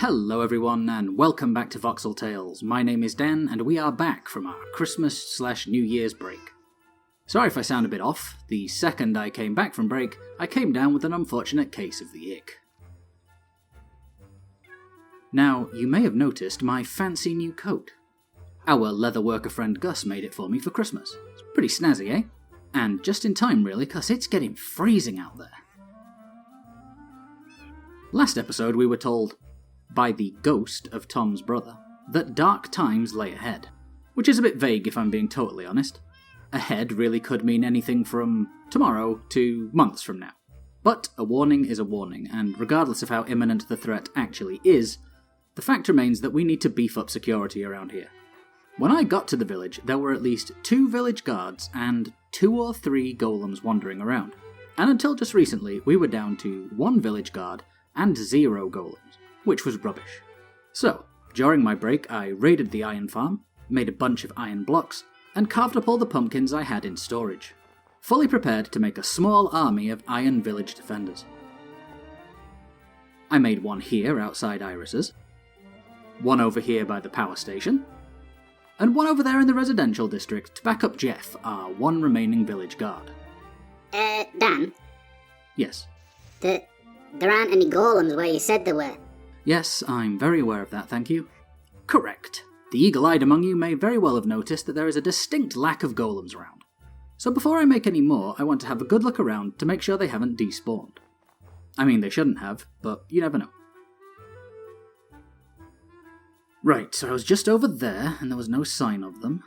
Hello everyone, and welcome back to Voxel Tales. My name is Dan, and we are back from our Christmas/New Year's break. Sorry if I sound a bit off. The second I came back from break, I came down with an unfortunate case of the ick. Now, you may have noticed my fancy new coat. Our leather worker friend Gus made it for me for Christmas. It's pretty snazzy, eh? And just in time really, cause it's getting freezing out there. Last episode we were told, by the ghost of Tom's brother, that dark times lay ahead. Which is a bit vague if I'm being totally honest. Ahead really could mean anything from tomorrow to months from now. But a warning is a warning, and regardless of how imminent the threat actually is, the fact remains that we need to beef up security around here. When I got to the village, there were at least 2 village guards and 2 or 3 golems wandering around. And until just recently, we were down to 1 village guard and 0 golems, which was rubbish. So, during my break, I raided the iron farm, made a bunch of iron blocks, and carved up all the pumpkins I had in storage, fully prepared to make a small army of iron village defenders. I made one here outside Iris's, one over here by the power station, and one over there in the residential district to back up Jeff, our one remaining village guard. Dan? Yes? There aren't any golems where you said there were. Yes, I'm very aware of that, thank you. Correct. The eagle-eyed among you may very well have noticed that there is a distinct lack of golems around. So before I make any more, I want to have a good look around to make sure they haven't despawned. I mean, they shouldn't have, but you never know. Right, so I was just over there, and there was no sign of them.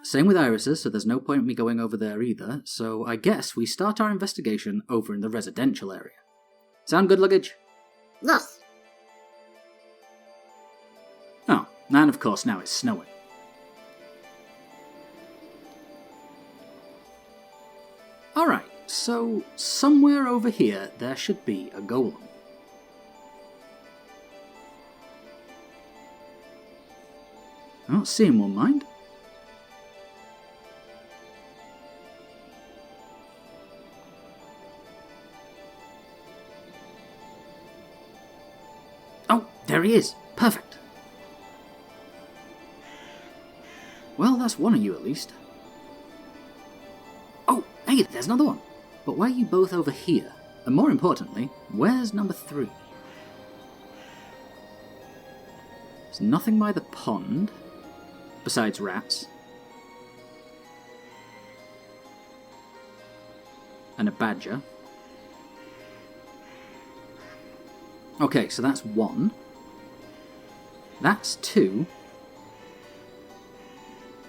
Same with Iris's, so there's no point in me going over there either, so I guess we start our investigation over in the residential area. Sound good, luggage? Yes. Oh, and of course now it's snowing. Alright, so somewhere over here there should be a golem. I don't see him, won't mind. Oh, there he is. Perfect. Well, that's one of you at least. Oh, hey, there's another one. But why are you both over here? And more importantly, where's number 3? There's nothing by the pond, besides rats. And a badger. Okay, so that's 1. That's 2.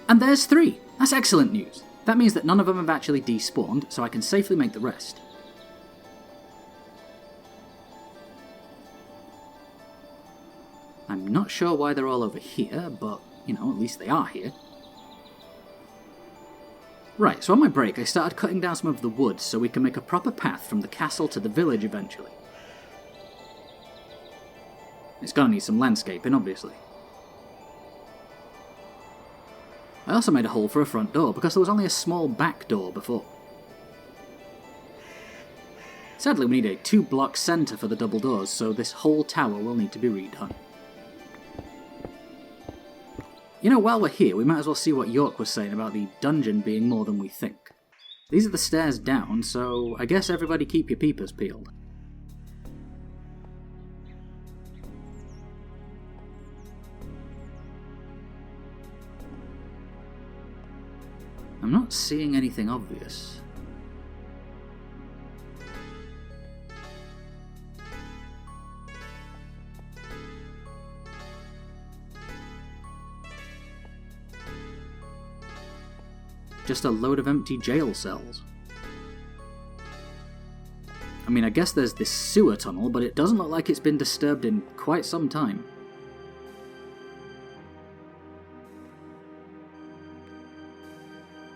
And there's 3! That's excellent news. That means that none of them have actually despawned, so I can safely make the rest. I'm not sure why they're all over here, but, you know, at least they are here. Right, so on my break I started cutting down some of the wood so we can make a proper path from the castle to the village eventually. It's gonna need some landscaping, obviously. I also made a hole for a front door, because there was only a small back door before. Sadly, we need a 2-block centre for the double doors, so this whole tower will need to be redone. You know, while we're here, we might as well see what York was saying about the dungeon being more than we think. These are the stairs down, so I guess everybody keep your peepers peeled. I'm not seeing anything obvious. Just a load of empty jail cells. I mean, I guess there's this sewer tunnel, but it doesn't look like it's been disturbed in quite some time.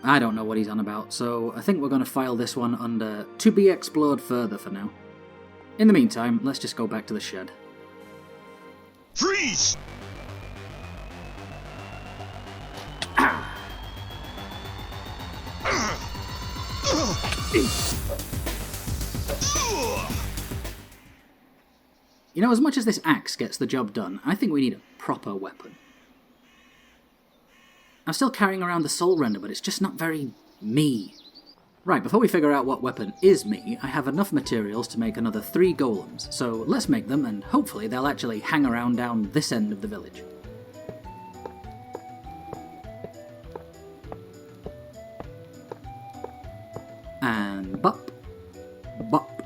I don't know what he's on about, so I think we're going to file this one under to be explored further for now. In the meantime, let's just go back to the shed. Freeze! You know, as much as this axe gets the job done, I think we need a proper weapon. I'm still carrying around the soul render, but it's just not very me. Right, before we figure out what weapon is me, I have enough materials to make another 3 golems, so let's make them, and hopefully they'll actually hang around down this end of the village. And bop, bop,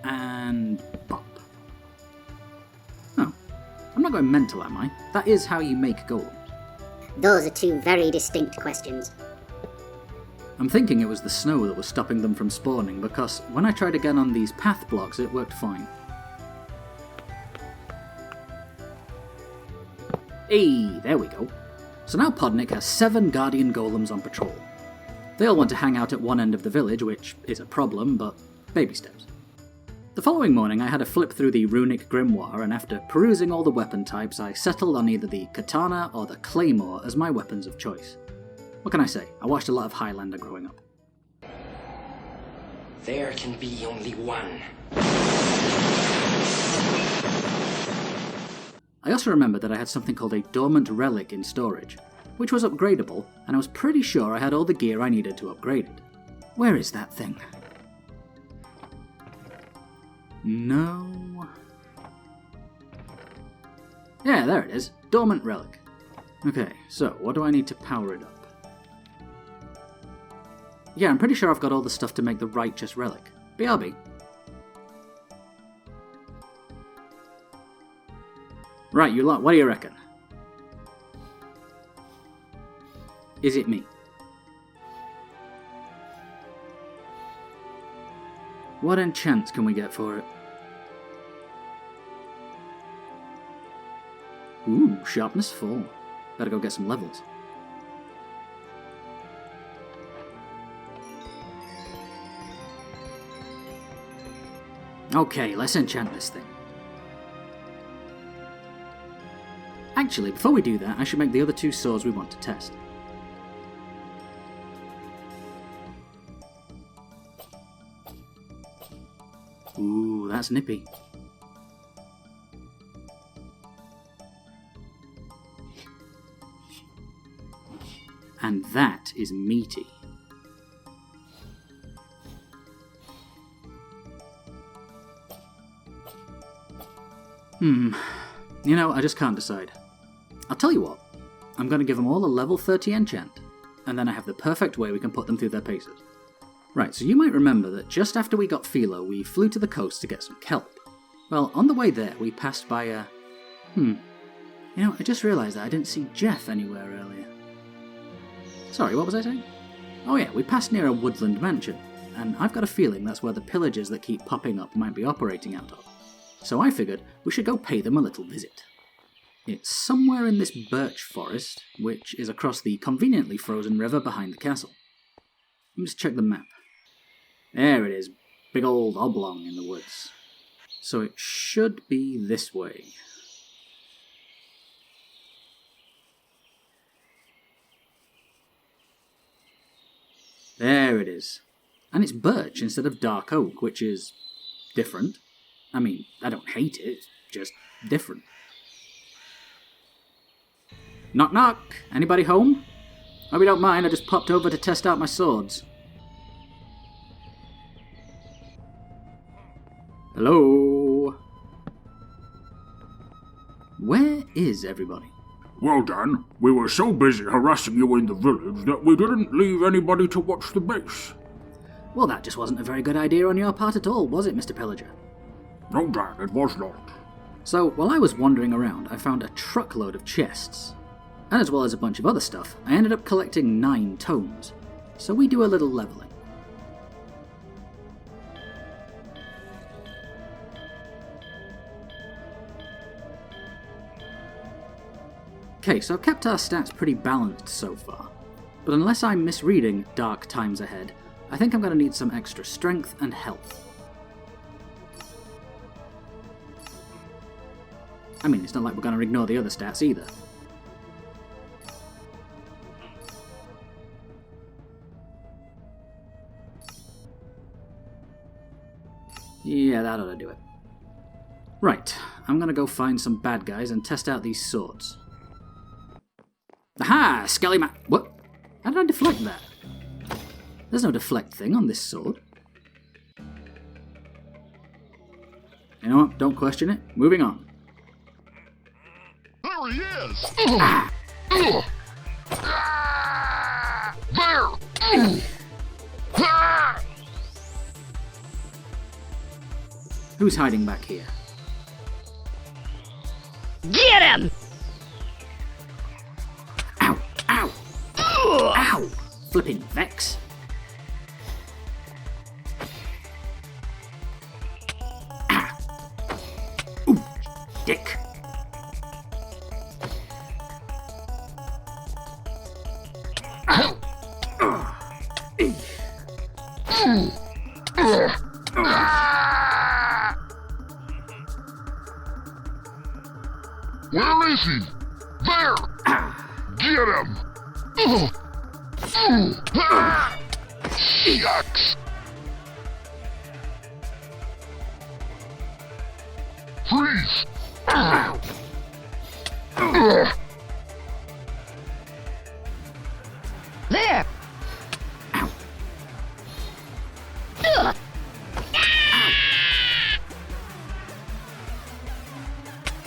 and bop. Oh, I'm not going mental, am I? That is how you make golems. Those are 2 very distinct questions. I'm thinking it was the snow that was stopping them from spawning, because when I tried again on these path blocks, it worked fine. Hey, there we go. So now Podnik has 7 guardian golems on patrol. They all want to hang out at one end of the village, which is a problem, but baby steps. The following morning I had a flip through the runic grimoire, and after perusing all the weapon types, I settled on either the katana or the claymore as my weapons of choice. What can I say? I watched a lot of Highlander growing up. There can be only one. I also remembered that I had something called a dormant relic in storage, which was upgradable, and I was pretty sure I had all the gear I needed to upgrade it. Where is that thing? No... Yeah, there it is. Dormant relic. Okay, so what do I need to power it up? Yeah, I'm pretty sure I've got all the stuff to make the righteous relic. BRB. Right, you lot, what do you reckon? Is it me? What enchants can we get for it? Ooh, sharpness 4. Better go get some levels. Okay, let's enchant this thing. Actually, before we do that, I should make the other 2 swords we want to test. Ooh, that's nippy. And that is meaty. You know, I just can't decide. I'll tell you what, I'm going to give them all a level 30 enchant, and then I have the perfect way we can put them through their paces. Right, so you might remember that just after we got Philo, we flew to the coast to get some kelp. Well, on the way there, we passed by a... You know, I just realised that I didn't see Jeff anywhere earlier. Sorry, what was I saying? Oh yeah, we passed near a Woodland Mansion, and I've got a feeling that's where the pillagers that keep popping up might be operating out of. So I figured we should go pay them a little visit. It's somewhere in this birch forest, which is across the conveniently frozen river behind the castle. Let me just check the map. There it is, big old oblong in the woods. So it should be this way. There it is. And it's birch instead of dark oak, which is different. I mean, I don't hate it, it's just different. Knock knock! Anybody home? Hope you don't mind, I just popped over to test out my swords. Hello? Where is everybody? Well done. We were so busy harassing you in the village that we didn't leave anybody to watch the base. Well, that just wasn't a very good idea on your part at all, was it, Mr. Pillager? No, Dan, it was not. So, while I was wandering around, I found a truckload of chests. And as well as a bunch of other stuff, I ended up collecting 9 tomes. So we do a little leveling. Okay, so I've kept our stats pretty balanced so far. But unless I'm misreading dark times ahead, I think I'm going to need some extra strength and health. I mean, it's not like we're going to ignore the other stats either. Yeah, that ought to do it. Right, I'm gonna go find some bad guys and test out these swords. Aha! Skelly man. What? How did I deflect that? There's no deflect thing on this sword. You know what? Don't question it. Moving on. There he is! Ah! There! Who's hiding back here? Get him! Ow! Ow! Ow! Flipping Vex. Ah! Ooh! Dick! Ow! Where is he? There! Get him! Shucks! Freeze! Ow! There! Ow! Ugh. Ow!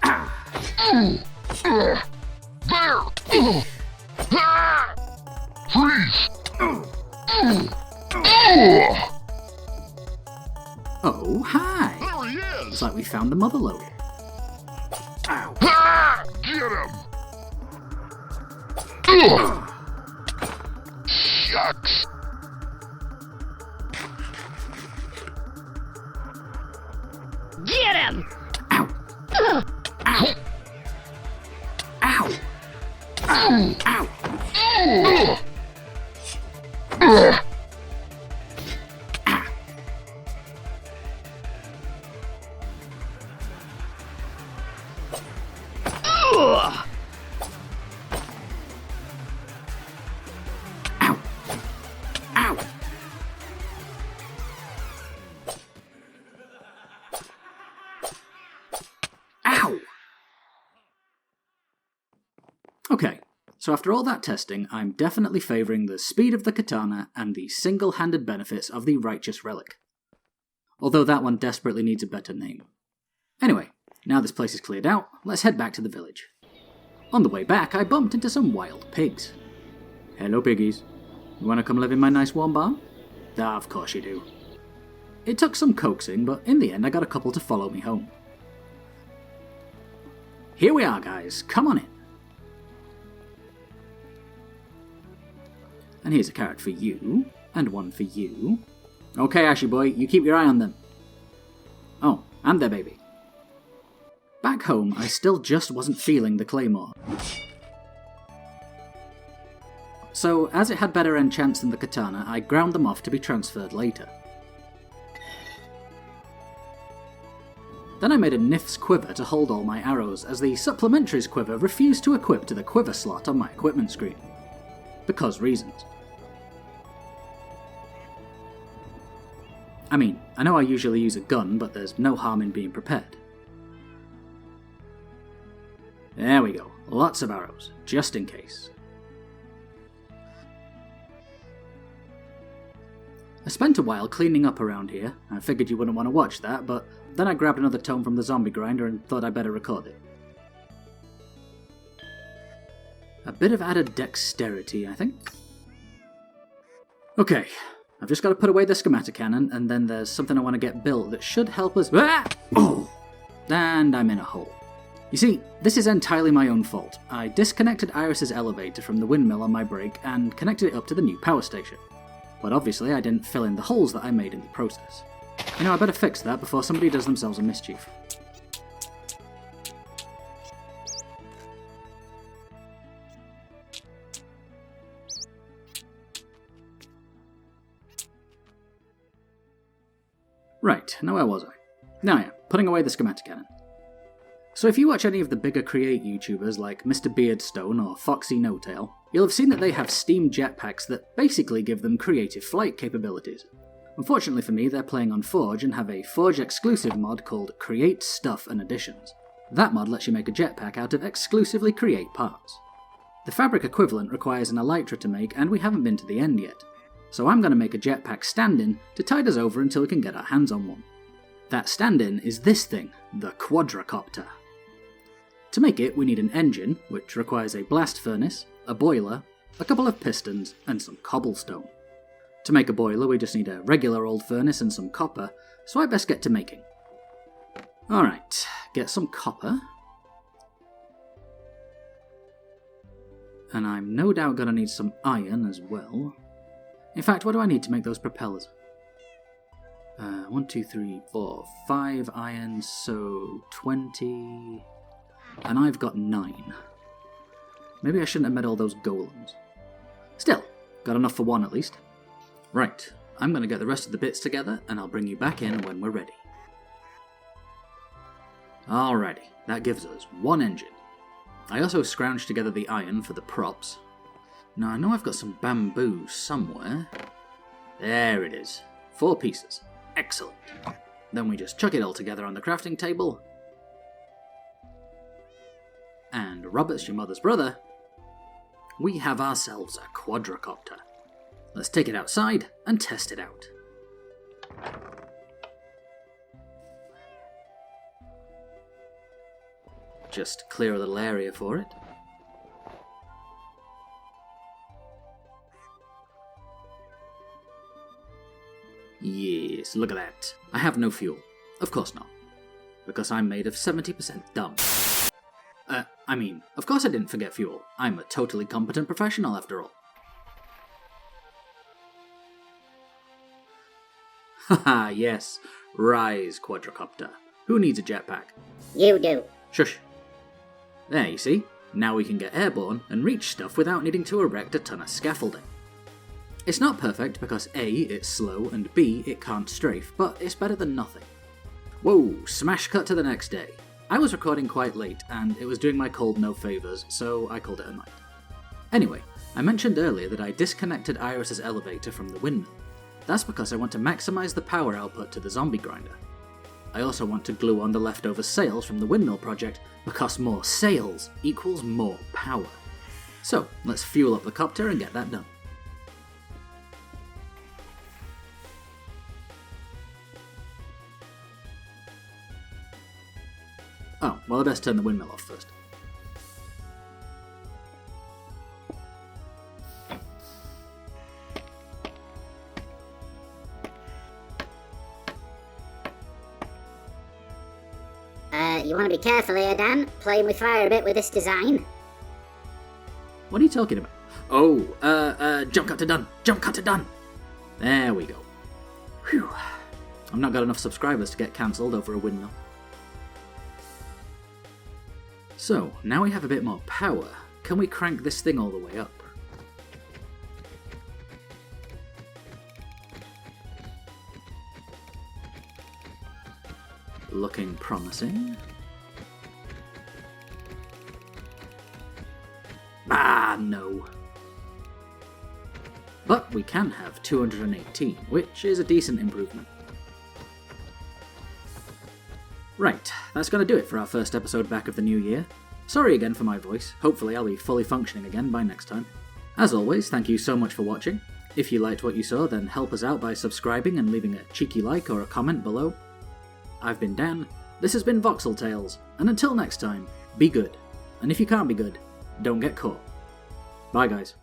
Ow! There! Freeze! Oh, hi! There he Looks is! like we found the mother loader. Ow! Get him! Shucks! Get him! Ow! Ugh. Ow! Ow! Ow! Ow! Ugh. Ow! Ow! Ow! Okay, so after all that testing, I'm definitely favouring the speed of the katana and the single-handed benefits of the Righteous Relic. Although that one desperately needs a better name. Anyway, now this place is cleared out, let's head back to the village. On the way back, I bumped into some wild pigs. Hello, piggies. You want to come live in my nice warm barn? Ah, of course you do. It took some coaxing, but in the end I got a couple to follow me home. Here we are, guys. Come on in. And here's a carrot for you, and one for you. Okay, Ashy boy, you keep your eye on them. Oh, and their baby. Back home, I still just wasn't feeling the claymore. So, as it had better enchants than the katana, I ground them off to be transferred later. Then I made a Nif's quiver to hold all my arrows, as the supplementaries quiver refused to equip to the quiver slot on my equipment screen. Because reasons. I mean, I know I usually use a gun, but there's no harm in being prepared. There we go, lots of arrows, just in case. I spent a while cleaning up around here. I figured you wouldn't want to watch that, but then I grabbed another tome from the zombie grinder and thought I'd better record it. A bit of added dexterity, I think. Okay, I've just got to put away the schematic cannon, and then there's something I want to get built that should help us. Ah! Oh! And I'm in a hole. You see, this is entirely my own fault. I disconnected Iris's elevator from the windmill on my break and connected it up to the new power station. But obviously I didn't fill in the holes that I made in the process. You know, I better fix that before somebody does themselves a mischief. Right, now where was I? Now yeah, putting away the schematic cannon. So if you watch any of the bigger Create YouTubers like Mr. Beardstone or Foxy No-Tail, you'll have seen that they have Steam jetpacks that basically give them creative flight capabilities. Unfortunately for me, they're playing on Forge and have a Forge exclusive mod called Create Stuff and Additions. That mod lets you make a jetpack out of exclusively Create parts. The fabric equivalent requires an elytra to make, and we haven't been to the end yet. So I'm going to make a jetpack stand-in to tide us over until we can get our hands on one. That stand-in is this thing, the Quadracopter. To make it, we need an engine, which requires a blast furnace, a boiler, a couple of pistons, and some cobblestone. To make a boiler, we just need a regular old furnace and some copper, so I best get to making. Alright, get some copper. And I'm no doubt going to need some iron as well. In fact, what do I need to make those propellers? 1, 2, 3, 4, 5 iron, so 20... And I've got 9. Maybe I shouldn't have made all those golems. Still, got enough for one at least. Right, I'm going to get the rest of the bits together and I'll bring you back in when we're ready. Alrighty, that gives us one engine. I also scrounged together the iron for the props. Now I know I've got some bamboo somewhere. There it is. 4 pieces. Excellent. Then we just chuck it all together on the crafting table. And Robert's your mother's brother. We have ourselves a quadricopter. Let's take it outside and test it out. Just clear a little area for it. Yes, look at that. I have no fuel. Of course not. Because I'm made of 70% dumb. Of course I didn't forget fuel. I'm a totally competent professional after all. Haha, yes. Rise, quadricopter. Who needs a jetpack? You do. Shush. There, you see? Now we can get airborne and reach stuff without needing to erect a ton of scaffolding. It's not perfect because A, it's slow, and B, it can't strafe, but it's better than nothing. Whoa, smash cut to the next day. I was recording quite late, and it was doing my cold no favours, so I called it a night. Anyway, I mentioned earlier that I disconnected Iris's elevator from the windmill. That's because I want to maximise the power output to the zombie grinder. I also want to glue on the leftover sails from the windmill project, because more sails equals more power. So, let's fuel up the copter and get that done. Oh, well I best turn the windmill off first. You want to be careful here, Dan. Playing with fire a bit with this design. What are you talking about? Oh, jump cut to done! Jump cut to done! There we go. Whew. I've not got enough subscribers to get cancelled over a windmill. So, now we have a bit more power. Can we crank this thing all the way up? Looking promising. Ah, no. But we can have 218, which is a decent improvement. Right, that's going to do it for our first episode back of the new year. Sorry again for my voice, hopefully I'll be fully functioning again by next time. As always, thank you so much for watching. If you liked what you saw, then help us out by subscribing and leaving a cheeky like or a comment below. I've been Dan, this has been Voxel Tales, and until next time, be good. And if you can't be good, don't get caught. Bye guys.